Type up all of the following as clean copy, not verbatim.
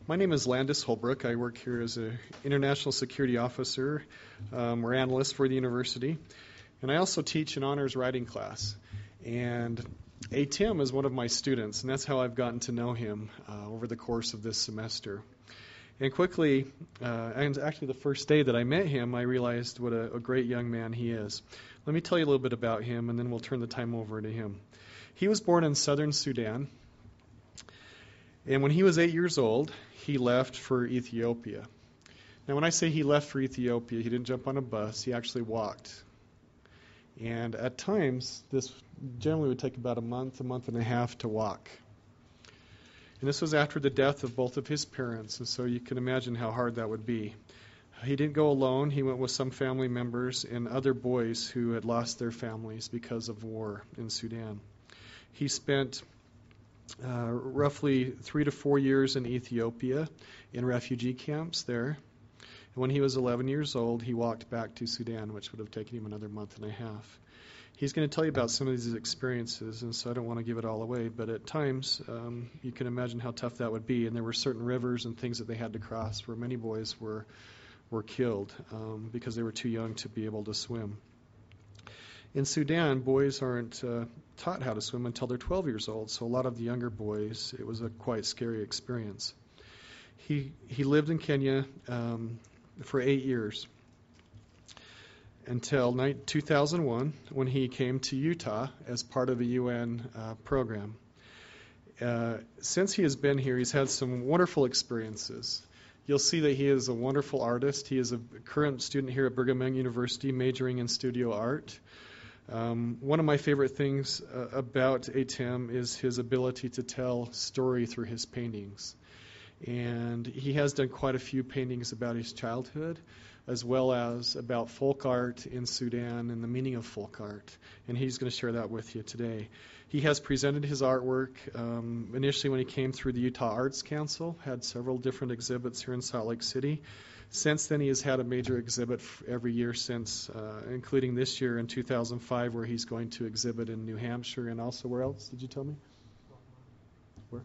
My name is Landis Holbrook. I work here as an international security officer or analyst for the university. And I also teach an honors writing class. And Tim is one of my students, and that's how I've gotten to know him over the course of this semester. And quickly, and actually the first day that I met him, I realized what a great young man he is. Let me tell you a little bit about him, and then we'll turn the time over to him. He was born in southern Sudan. And when he was 8 years old, he left for Ethiopia. Now, when I say he left for Ethiopia, he didn't jump on a bus. He actually walked. And at times, this generally would take about a month and a half to walk. And this was after the death of both of his parents, and so you can imagine how hard that would be. He didn't go alone. He went with some family members and other boys who had lost their families because of war in Sudan. He spent roughly 3 to 4 years in Ethiopia in refugee camps there. And when he was 11 years old, he walked back to Sudan, which would have taken him another month and a half. He's going to tell you about some of these experiences, and so I don't want to give it all away, but at times you can imagine how tough that would be, and there were certain rivers and things that they had to cross where many boys were killed because they were too young to be able to swim. In Sudan, boys aren't taught how to swim until they're 12 years old, so a lot of the younger boys, it was a quite scary experience. He lived in Kenya for 8 years until 2001 when he came to Utah as part of a UN program. Since he has been here, he's had some wonderful experiences. You'll see that he is a wonderful artist. He is a current student here at Brigham Young University majoring in studio art. One of my favorite things about Tim is his ability to tell story through his paintings. And he has done quite a few paintings about his childhood, as well as about folk art in Sudan and the meaning of folk art. And he's going to share that with you today. He has presented his artwork initially when he came through the Utah Arts Council, had several different exhibits here in Salt Lake City. Since then, he has had a major exhibit every year since, including this year in 2005, where he's going to exhibit in New Hampshire and also where else, did you tell me? Where?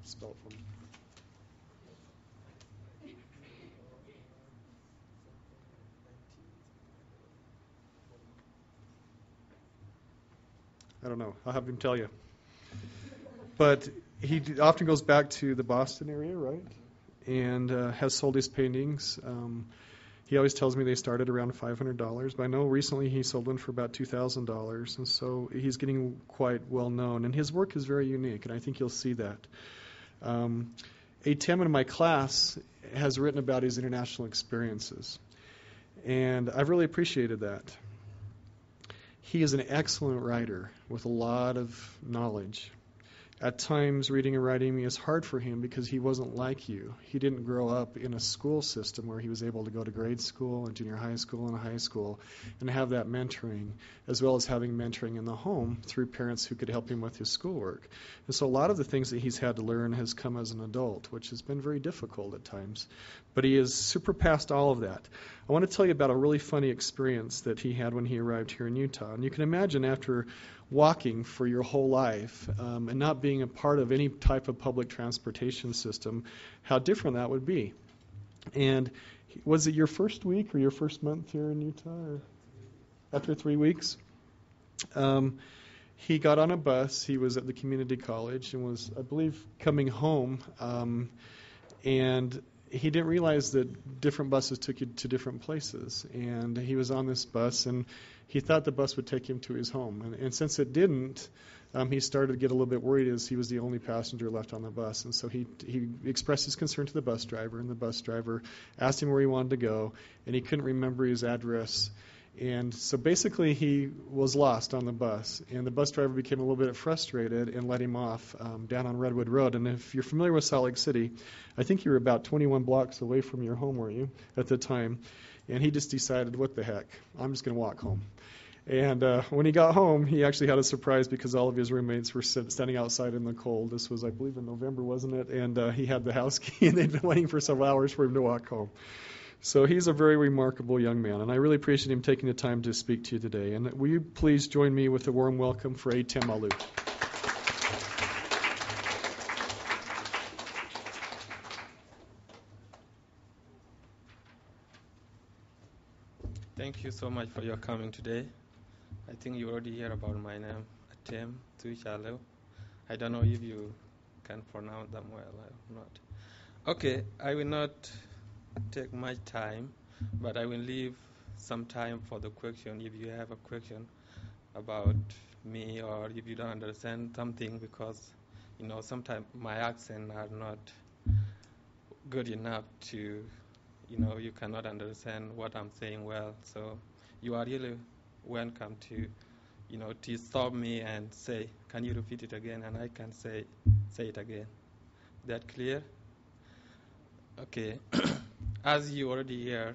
Spell it for me. I don't know. I'll have him tell you. But he often goes back to the Boston area, right? And has sold his paintings. He always tells me they started around $500, but I know recently he sold one for about $2,000, and so he's getting quite well known. And his work is very unique, and I think you'll see that. Tim in my class has written about his international experiences, and I've really appreciated that. He is an excellent writer with a lot of knowledge. At times, reading and writing is hard for him because he wasn't like you. He didn't grow up in a school system where he was able to go to grade school and junior high school and high school and have that mentoring, as well as having mentoring in the home through parents who could help him with his schoolwork. And so a lot of the things that he's had to learn has come as an adult, which has been very difficult at times. But he has surpassed all of that. I want to tell you about a really funny experience that he had when he arrived here in Utah. And you can imagine after walking for your whole life and not being a part of any type of public transportation system, how different that would be. And was it your first week or your first month here in Utah? Or after 3 weeks? He got on a bus. He was at the community college and was, I believe, coming home. And he didn't realize that different buses took you to different places. And he was on this bus, and he thought the bus would take him to his home. And since it didn't, he started to get a little bit worried as he was the only passenger left on the bus. And so he expressed his concern to the bus driver, and the bus driver asked him where he wanted to go, and he couldn't remember his address. And so basically he was lost on the bus, and the bus driver became a little bit frustrated and let him off down on Redwood Road. And if you're familiar with Salt Lake City, I think you were about 21 blocks away from your home, were you, at the time? And he just decided, what the heck, I'm just going to walk home. And when he got home, he actually had a surprise because all of his roommates were standing outside in the cold. This was, I believe, in November, wasn't it? And he had the house key, and they'd been waiting for several hours for him to walk home. So he's a very remarkable young man, and I really appreciate him taking the time to speak to you today. And will you please join me with a warm welcome for Tim Alu? Thank you so much for your coming today. I think you already hear about my name, Tim Tuichalo. I don't know if you can pronounce them well or not. Okay, I will not take much time, but I will leave some time for the question if you have a question about me or if you don't understand something, because sometimes my accent are not good enough to you cannot understand what I'm saying well. So you are really welcome to stop me and say, can you repeat it again? And I can say it again. That clear? Okay. As you already hear,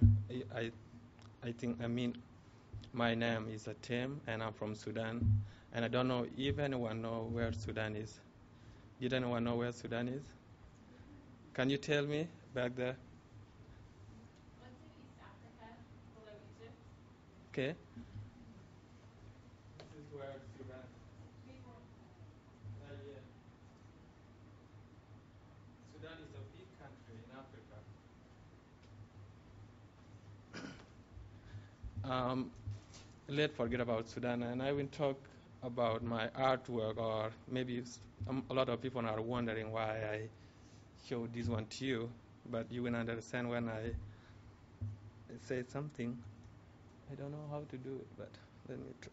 my name is Tim, and I'm from Sudan. And I don't know if anyone know where Sudan is. Did anyone know where Sudan is? Can you tell me back there? Okay. This is where Sudan. Yeah. Sudan is a big country in Africa. Let's forget about Sudan, and I will talk about my artwork, or maybe a lot of people are wondering why I showed this one to you, but you will understand when I say something. I don't know how to do it, but let me try.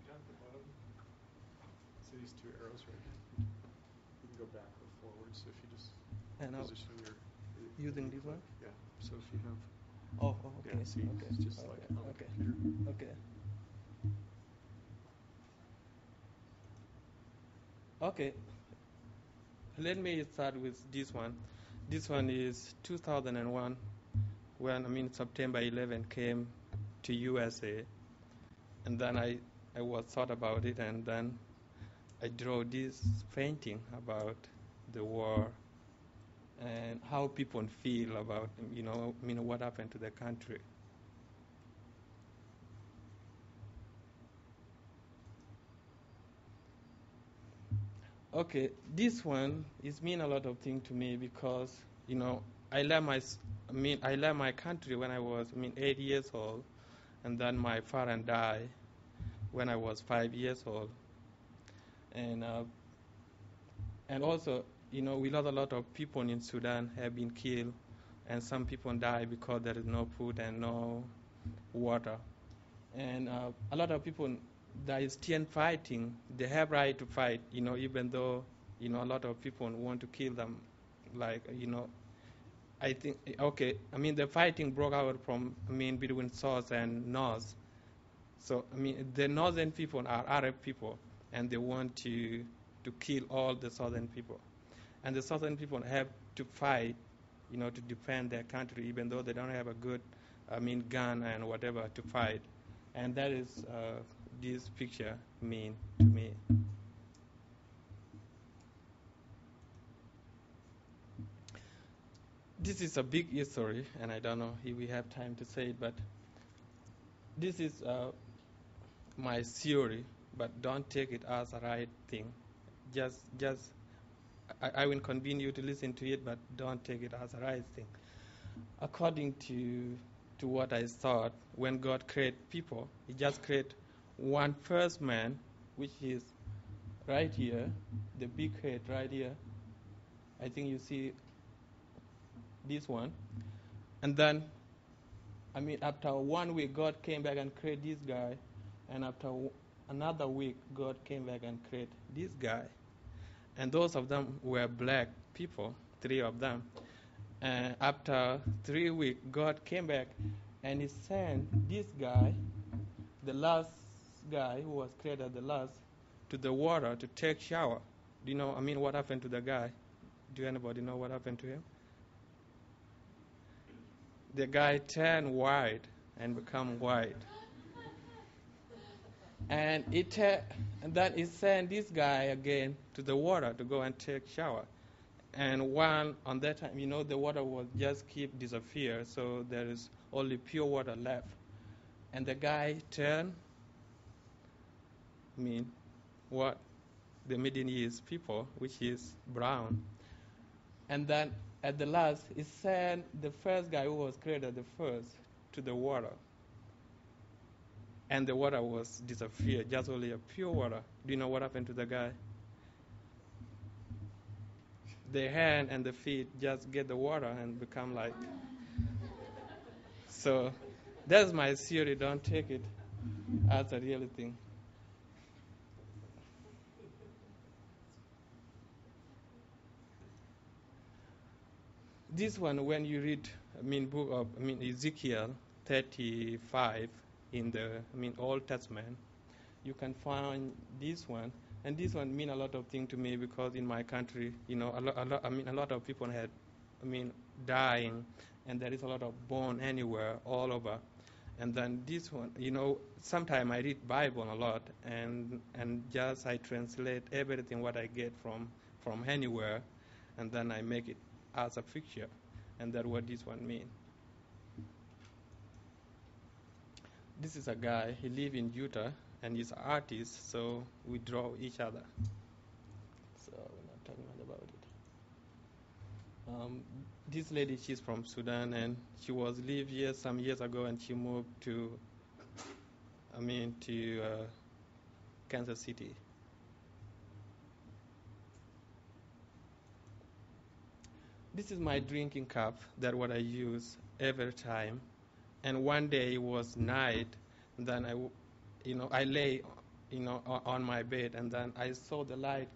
Down at the bottom, see these two arrows right here? You can go back or forward, so if you just position your... Using this one? Yeah, so if you have... Okay. Yeah, see, okay. it's just like on the computer. Okay. Let me start with this one. This one is 2001, when September 11 came to USA, and then I was thought about it, and then I drew this painting about the war and how people feel about what happened to the country. Okay, this one is mean a lot of things to me because I left my country when I was 8 years old, and then my father died when I was 5 years old, and also we lost a lot of people in Sudan have been killed, and some people die because there is no food and no water, and a lot of people that is still fighting. They have right to fight, even though a lot of people want to kill them. I think the fighting broke out from between South and North. So the northern people are Arab people, and they want to kill all the southern people, and the southern people have to fight, to defend their country, even though they don't have a good, gun and whatever to fight, and that is this picture mean to me. This is a big history, and I don't know if we have time to say it, but this is my theory, but don't take it as a right thing. I will convene you to listen to it, but don't take it as a right thing. According to what I thought, when God created people, He just created one first man, which is right here, the big head right here. I think you see this one. And then, after 1 week, God came back and created this guy. And after another week, God came back and created this guy. And those of them were black people, 3 of them. And after 3 weeks, God came back and He sent this guy, the last guy who was created the last, to the water to take shower. Do you know, what happened to the guy? Do anybody know what happened to him? The guy turned white and become white. And then He sent this guy again to the water to go and take shower. And one on that time, the water will just keep disappear, so there is only pure water left. And the guy turned, what the Middle East people, which is brown. And then at the last, he sent the first guy who was created the first to the water. And the water was disappeared, just only a pure water. Do you know what happened to the guy? The hand and the feet just get the water and become like. So that's my theory. Don't take it as a real thing. This one, when you read, book of, Ezekiel 35 in the, Old Testament, you can find this one. And this one mean a lot of things to me because in my country, a lot of people had, dying, and there is a lot of bone anywhere, all over. And then this one, sometimes I read Bible a lot, and just I translate everything what I get from anywhere, and then I make it as a picture, and that's what this one means. This is a guy, he lives in Utah, and he's an artist, so we draw each other. So we're not talking about it. This lady, she's from Sudan, and she was live here some years ago, and she moved to Kansas City. This is my drinking cup, that's what I use every time. And one day it was night, and then I lay, on my bed, and then I saw the light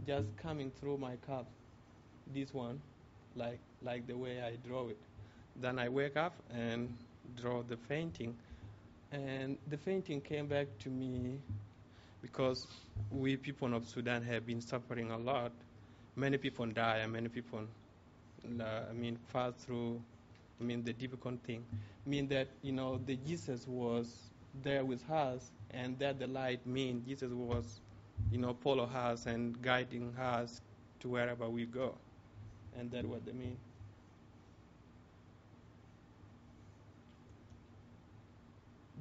just coming through my cup. This one, like the way I draw it. Then I wake up and draw the painting, and the painting came back to me because we people of Sudan have been suffering a lot. Many people die, and many people, pass through, the difficult thing. That, the Jesus was there with us, and that the light means Jesus was, follow us and guiding us to wherever we go. And that's what they mean.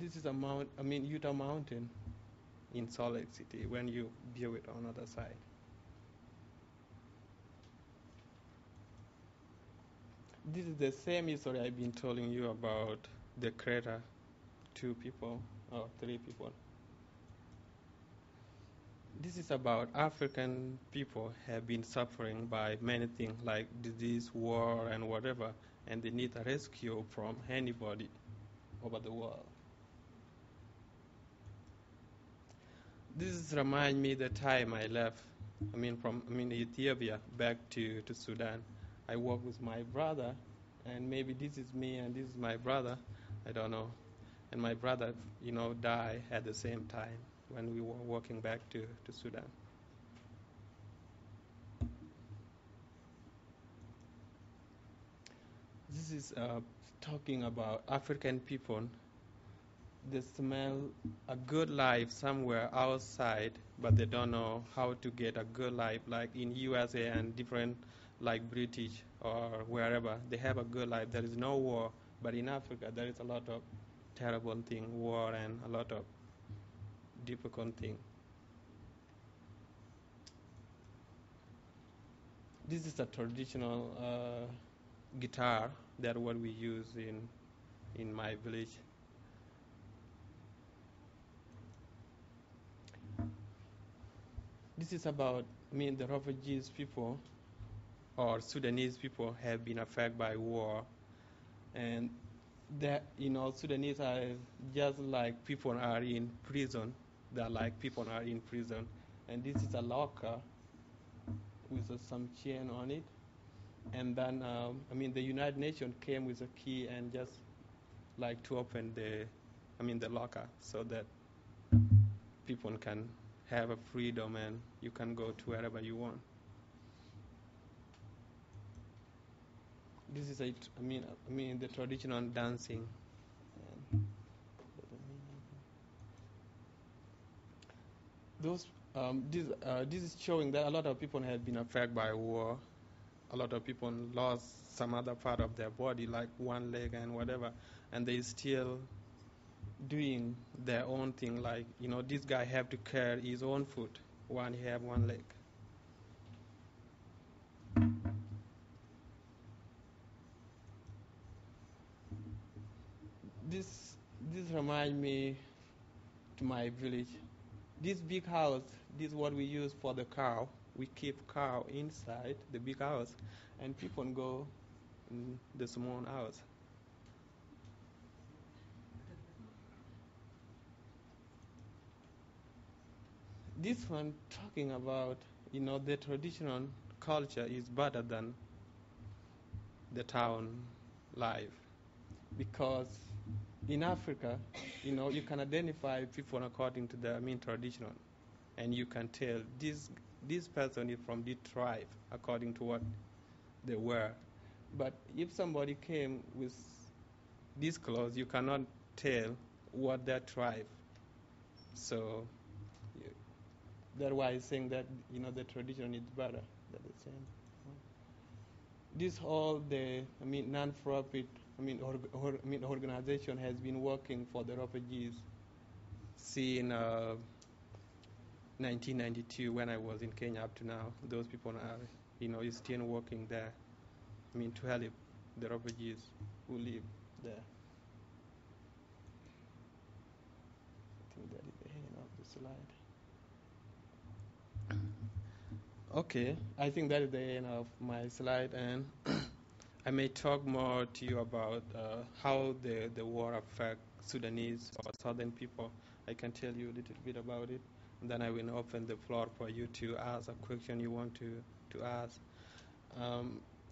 This is Utah Mountain in Salt Lake City when you view it on the other side. This is the same history I've been telling you about the creator, 2 people or 3 people. This is about African people have been suffering by many things like disease, war, and whatever, and they need a rescue from anybody over the world. This reminds me the time I left, from Ethiopia back to Sudan. I work with my brother, and maybe this is me and this is my brother, I don't know. And my brother, died at the same time when we were walking back to Sudan. This is talking about African people. They smell a good life somewhere outside, but they don't know how to get a good life, like in USA and different, like British or wherever. They have a good life. There is no war, but in Africa there is a lot of terrible thing, war, and a lot of difficult thing. This is a traditional guitar that what we use in my village. This is about the refugees people or Sudanese people have been affected by war, and that Sudanese are just like people are in prison. They're like people are in prison, and this is a locker with some chain on it, and then the United Nations came with a key and just like to open the locker so that people can have a freedom and you can go to wherever you want. This is the traditional dancing. This is showing that a lot of people have been affected by war, a lot of people lost some other part of their body, like one leg and whatever, and they still doing their own thing. Like, this guy have to carry his own food when he have one leg. This reminds me to my village. This big house, this is what we use for the cow. We keep cow inside the big house, and people go in the small house. This one talking about, the traditional culture is better than the town life, because in Africa, you can identify people according to their traditional, and you can tell this person is from this tribe according to what they wear. But if somebody came with these clothes, you cannot tell what their tribe. So that's why I'm saying that the tradition is better than the same. This all the non-profit organization has been working for the refugees since 1992 when I was in Kenya up to now. Those people are still working there. To help the refugees who live there. I think that is the end of the slide. Okay, I think that is the end of my slide, and I may talk more to you about how the war affects Sudanese or southern people. I can tell you a little bit about it, and then I will open the floor for you to ask a question you want to ask.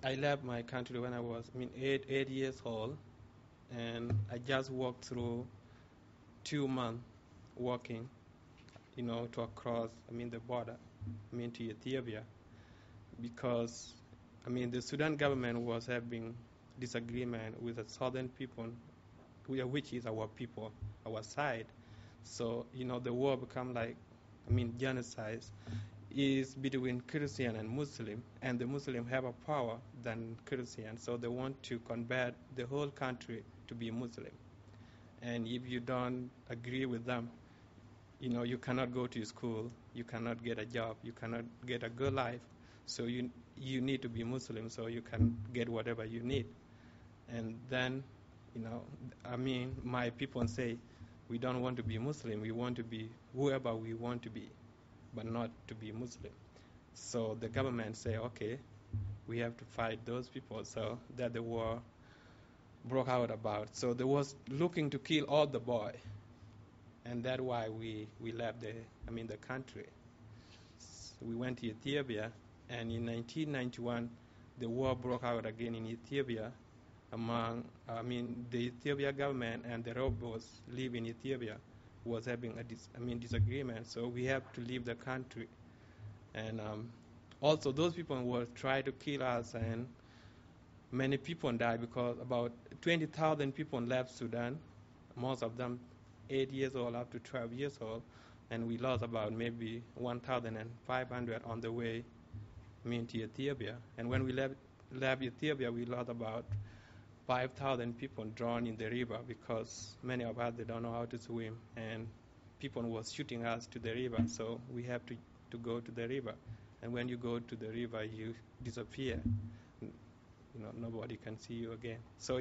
I left my country when I was 8 years old, and I just walked through 2 months walking, to cross the border, to Ethiopia, because the Sudan government was having disagreement with the southern people, which is our people, our side. So the war become like genocide is between Christian and Muslim, and the Muslim have a power than Christian, so they want to convert the whole country to be Muslim. And if you don't agree with them, you cannot go to school, you cannot get a job, you cannot get a good life. So you need to be Muslim so you can get whatever you need. And then, my people say, we don't want to be Muslim, we want to be whoever we want to be, but not to be Muslim. So the government say, okay, we have to fight those people. So that the war broke out about. So they was looking to kill all the boy, and that's why we left the country. So we went to Ethiopia, and in 1991, the war broke out again in Ethiopia among, the Ethiopia government and the rebels live in Ethiopia was having a disagreement, so we have to leave the country. And also those people were trying to kill us, and many people died because about 20,000 people left Sudan, most of them 8 years old up to 12 years old, and we lost about maybe 1,500 on the way to Ethiopia. And when we left Ethiopia, we lost about 5,000 people drowned in the river because many of us, they don't know how to swim, and people were shooting us to the river, so we have to go to the river. And when you go to the river, you disappear. Nobody can see you again. So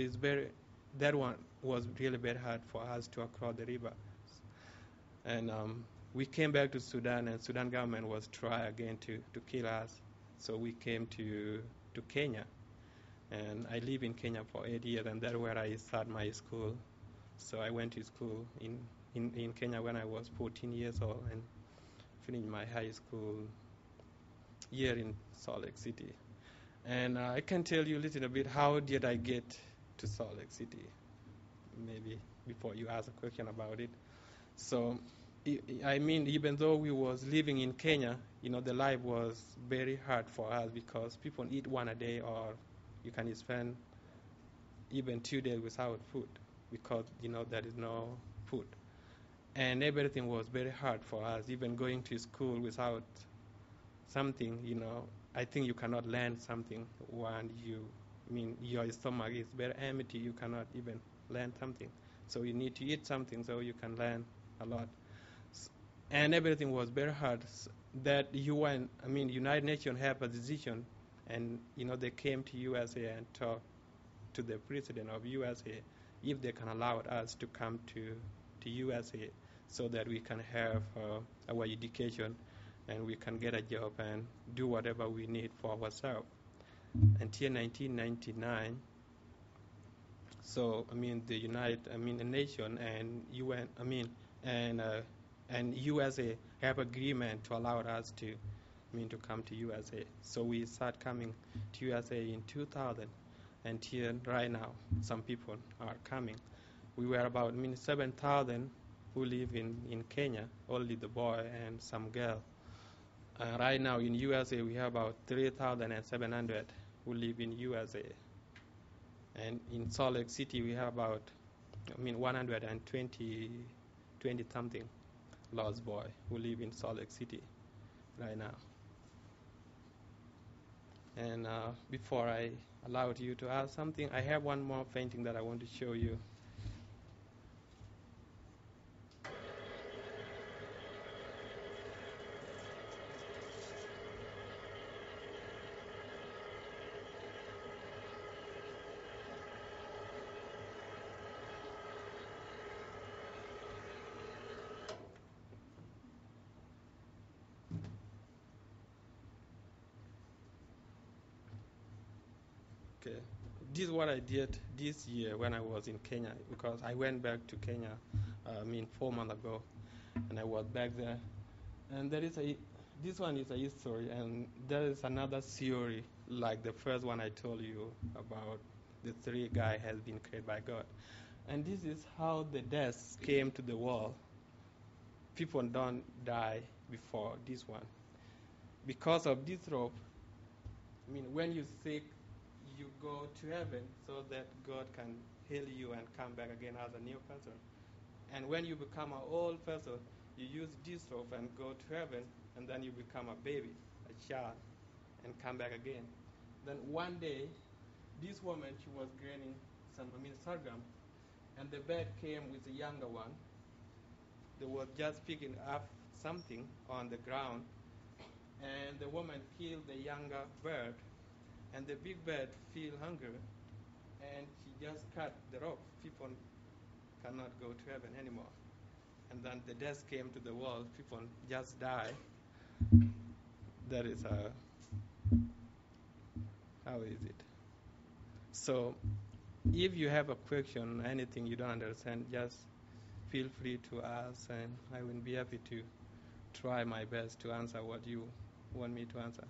that one was really very hard for us to cross the river. And we came back to Sudan, and Sudan government was trying again to kill us. So we came to Kenya. And I live in Kenya for 8 years, and that's where I started my school. So I went to school in Kenya when I was 14 years old, and finished my high school here in Salt Lake City. And I can tell you a little bit how did I get to Salt Lake City, maybe before you ask a question about it. So, even though we was living in Kenya, the life was very hard for us because people eat one a day, or you can spend even 2 days without food because, there is no food. And everything was very hard for us, even going to school without something, I think you cannot learn something when your stomach is very empty. You cannot even learn something. So you need to eat something so you can learn a lot. And everything was very hard. That United Nations have a decision, and they came to USA and talked to the president of USA if they can allow us to come to USA so that we can have our education and we can get a job and do whatever we need for ourselves. Until 1999, so the the nation and UN, and USA have agreement to allow us to come to USA. So we start coming to USA in 2000. Until right now, some people are coming. We were about 7,000 who live in Kenya, only the boy and some girl. Right now in USA, we have about 3,700 who live in USA. And in Salt Lake City, we have about 120 something lost boy who live in Salt Lake City right now. And before I allowed you to ask something, I have one more painting that I want to show you. Okay. This is what I did this year when I was in Kenya, because I went back to Kenya 4 months ago, and I was back there. And this one is a history, and there is another theory like the first one I told you about the three guy has been created by God. And this is how the deaths came to the world. People don't die before this one. Because of this rope, when you're sick, you go to heaven so that God can heal you and come back again as a new person. And when you become an old person, you use this rope and go to heaven, and then you become a baby, a child, and come back again. Then one day, this woman, she was graining some sorghum, and the bird came with a younger one. They were just picking up something on the ground, and the woman killed the younger bird, and the big bird feel hungry, and she just cut the rope. People cannot go to heaven anymore. And then the death came to the world. People just die. That is how is it? So if you have a question, anything you don't understand, just feel free to ask, and I will be happy to try my best to answer what you want me to answer.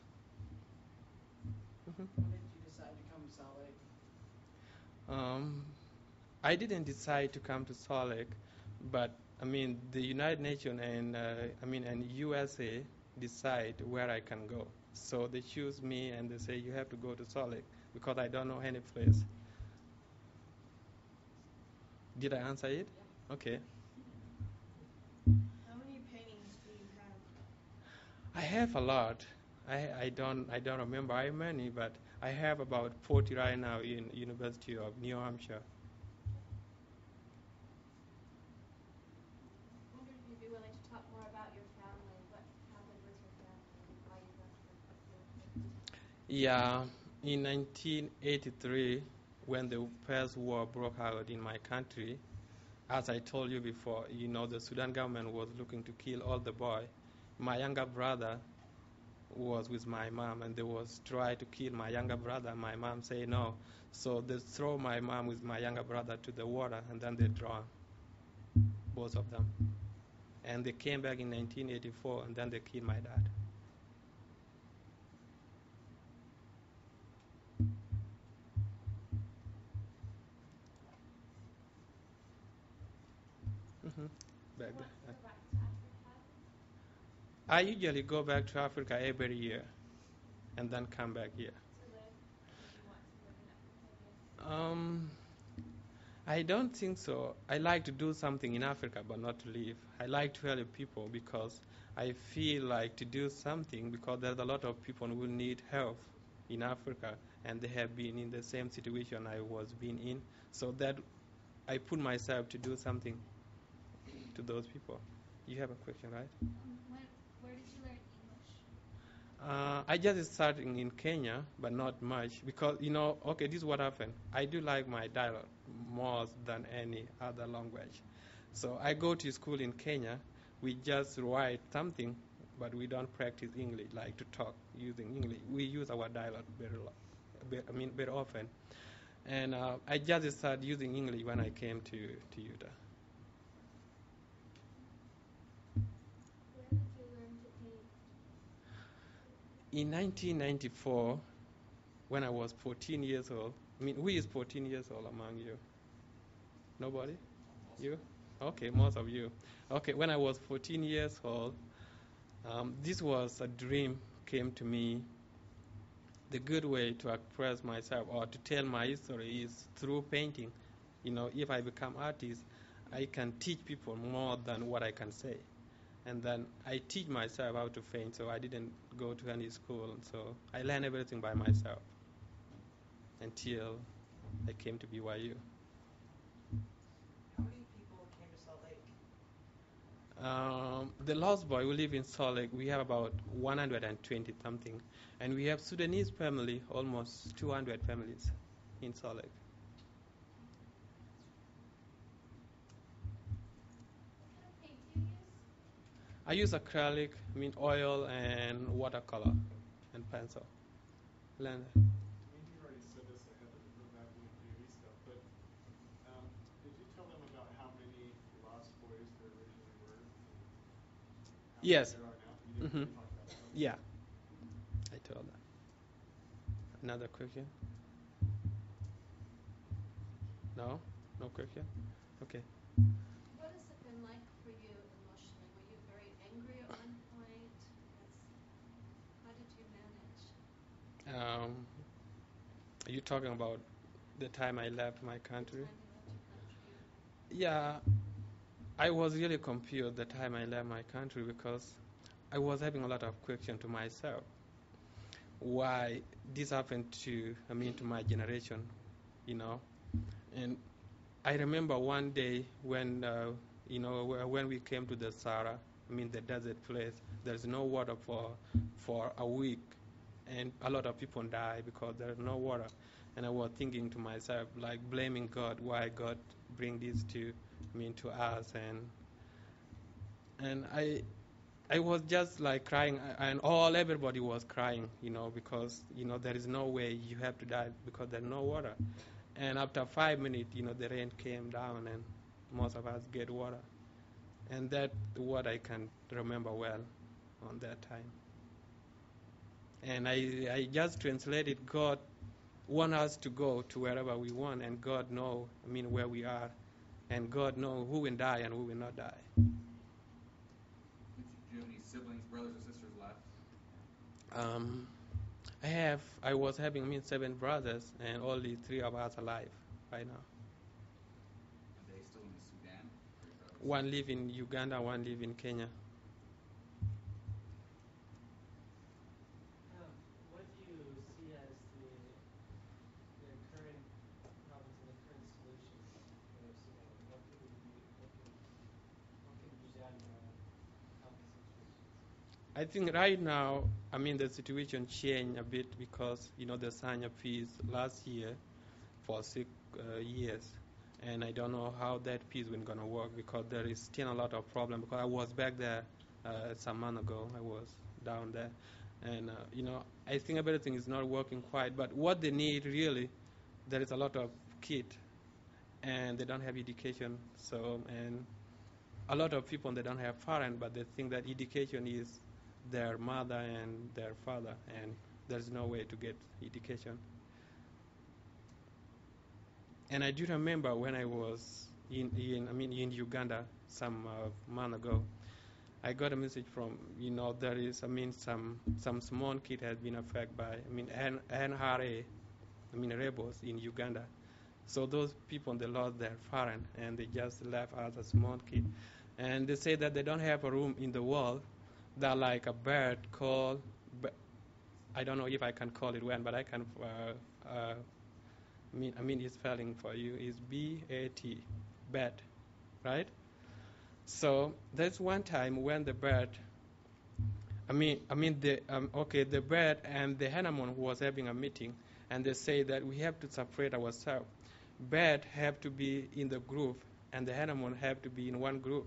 When did you decide to come to Salt Lake? I didn't decide to come to Salt Lake, but the United Nations and USA decide where I can go. So they choose me and they say you have to go to Salt Lake because I don't know any place. Did I answer it? Yeah. Okay. How many paintings do you have? I have a lot. I don't remember how many, but I have about 40 right now in University of New Hampshire. I wondered if you'd be willing to talk more about your family, what happened with your family, and why you left for Ethiopia. Yeah, in 1983, when the first war broke out in my country, as I told you before, the Sudan government was looking to kill all the boys. My younger brother was with my mom, and they was trying to kill my younger brother. My mom said no. So they throw my mom with my younger brother to the water, and then they drowned, both of them. And they came back in 1984, and then they killed my dad. Back there. Go back to Africa? I usually go back to Africa every year and then come back here. To live? Or do you want to live in Africa again? I don't think so. I like to do something in Africa, but not to live. I like to help people because I feel like to do something because there's a lot of people who need help in Africa, and they have been in the same situation I was being in. So that I put myself to do something to those people. You have a question, right? Where did you learn English? I just started in Kenya, but not much because okay, this is what happened. I do like my dialect more than any other language. So I go to school in Kenya. We just write something, but we don't practice English, like to talk using English. We use our dialect very often. And I just started using English when I came to Utah. Where did you learn to paint? In 1994, when I was 14 years old, who is 14 years old among you? Nobody? You? Okay, most of you. Okay, when I was 14 years old, this was a dream came to me. The good way to express myself or to tell my history is through painting. If I become artist, I can teach people more than what I can say. And then I teach myself how to paint, so I didn't go to any school. So I learned everything by myself until I came to BYU. How many people came to Salt Lake? The Lost Boy, we live in Salt Lake. We have about 120 something. And we have Sudanese family, almost 200 families in Salt Lake. What kind of paint do you use? I use acrylic, oil and watercolor and pencil. Learn. You already said this ahead of back in the PV stuff, but did you tell them about how many Lost Boys there originally were and how Yes. many there are now? You didn't really talk about that. Yeah, I told that. Another question? No? No question? Okay. What has it been like for you emotionally? Were you very angry at one point? How did you manage? Are you talking about the time I left my country? The time you left your country? Yeah, I was really confused the time I left my country because I was having a lot of questions to myself. Why this happened to my generation, And I remember one day when, when we came to the Sahara, the desert place, there's no water for a week, and a lot of people die because there's no water. And I was thinking to myself, like blaming God, why God bring this to us, and I was just like crying, and everybody was crying, because there is no way you have to die because there's no water. And after 5 minutes, the rain came down, and most of us get water. And that's what I can remember well on that time. And I just translated, God want us to go to wherever we want, and God know, where we are, and God know who will die and who will not die. Do you have any siblings, brothers or sisters left? I was having 7 brothers, and only 3 of us alive right now. Are they still in Sudan? One live in Uganda, one live in Kenya. What do you see as the current problems and the current solutions for Sudan? What can be done to help the situation? I think right now, the situation changed a bit because, they signed a peace last year for 6 years. And I don't know how that peace is going to work because there is still a lot of problem. Because I was back there some month ago. I was down there. And, I think everything is not working quite. But what they need really, there is a lot of kids and they don't have education. And a lot of people, they don't have parents, but they think that education is their mother and their father, and there's no way to get education. And I do remember when I was in Uganda some month ago, I got a message from, there is, some small kid has been affected by, NRA, rebels in Uganda. So those people, they lost their parent and they just left as a small kid. And they say that they don't have a room in the world that like a bird called, I don't know if I can call it one, but I can, it's spelling for you, is B-A-T, bat, right? So there's one time when the bird, the bird and the animal was having a meeting, and they say that we have to separate ourselves. Bird have to be in the group, and the animal have to be in one group.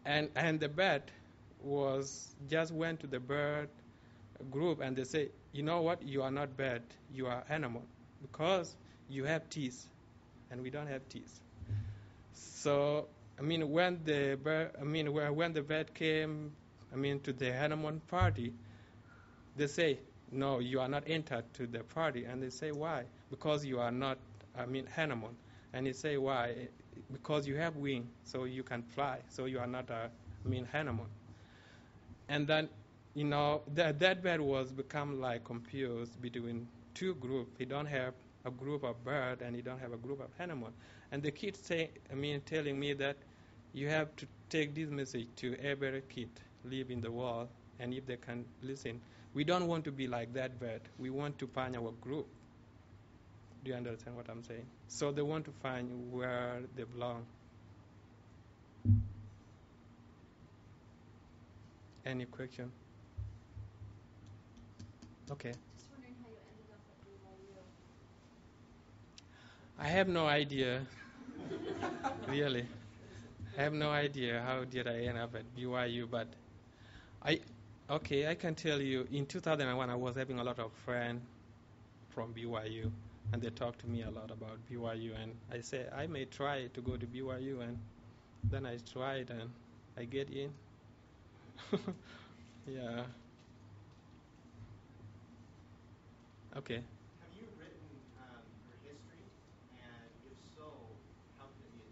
And the bird went to the bird group, and they say, you know what? You are not bird, you are animal, because you have teeth, and we don't have teeth. So when the bird came, to the animal party, they say, no, you are not entered to the party. And they say, why? Because you are not, animal. And they say, why? Because you have wings, so you can fly, so you are not animal. And then, that bird was become like confused between two groups. He don't have a group of bird, and he don't have a group of animal. And the kids telling me that you have to take this message to every kid live in the world, and if they can listen, we don't want to be like that bird. We want to find our group. Do you understand what I'm saying? So they want to find where they belong. Any question? Okay. Just wondering how you ended up at BYU. I have no idea. Really. I have no idea how did I end up at BYU, but I can tell you, in 2001 I was having a lot of friends from BYU, and they talked to me a lot about BYU, and I said I may try to go to BYU, and then I tried and I get in. Yeah. Okay. Have you written your history? And if so, how can it be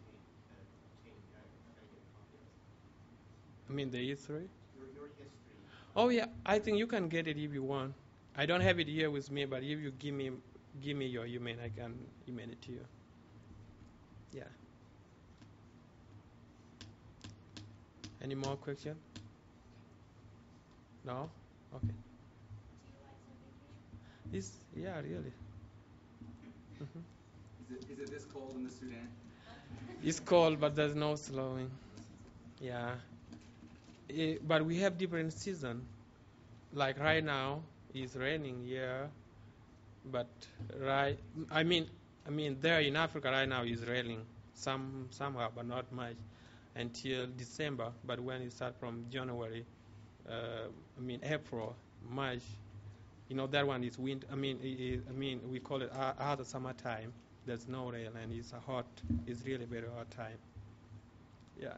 obtained? How can I get a copy of it? The history? Your history. Oh yeah, I think you can get it if you want. I don't have it here with me, but if you give me your email, I can email it to you. Yeah. Any more questions? No? Okay. Do you like some vacation? Yeah, really. Mm-hmm. Is it this cold in the Sudan? It's cold, but there's no slowing. Yeah. But we have different seasons. Like right now, it's raining here, but there in Africa right now it's raining somehow, but not much until December. But when it starts from January, April, March, that one is winter. We call it the summertime. There's no rain, and it's really very hot time. Yeah.